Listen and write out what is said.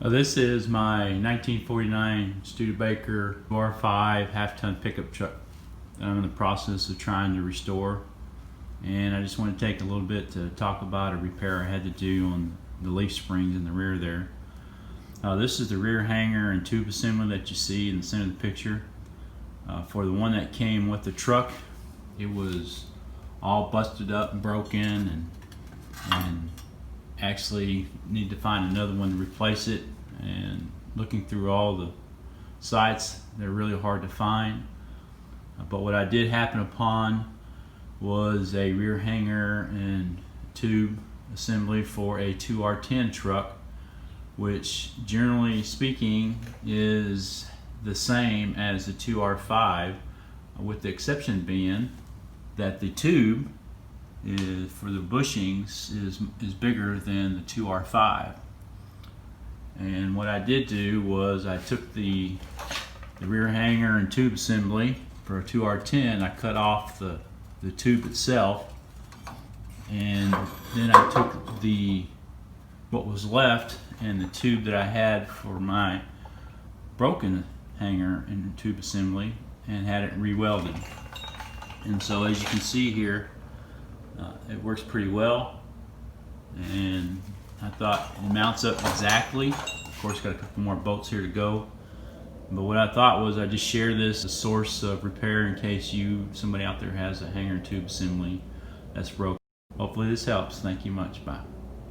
This is my 1949 Studebaker 2R5 half-ton pickup truck that I'm in the process of trying to restore. And I just want to take a little bit to talk about a repair I had to do on the leaf springs in the rear there. This is the rear hanger and tube assembly that you see in the center of the picture. For the one that came with the truck, it was all busted up and broken, and actually need to find another one to replace it. And looking through all the sites, they're really hard to find. But what I did happen upon was a rear hanger and tube assembly for a 2R10 truck, which generally speaking is the same as the 2R5, with the exception being that the tube for the bushings is bigger than the 2R5. And what I did do was I took the rear hanger and tube assembly for a 2R10. I cut off the tube itself, and then I took what was left and the tube that I had for my broken hanger and tube assembly and had it re-welded. And so as you can see here, it works pretty well, and I thought it mounts up exactly. Of course, got a couple more bolts here to go, but what I thought was I'd just share this as a source of repair in case somebody out there has a hanger and tube assembly that's broken. Hopefully this helps. Thank you much. Bye.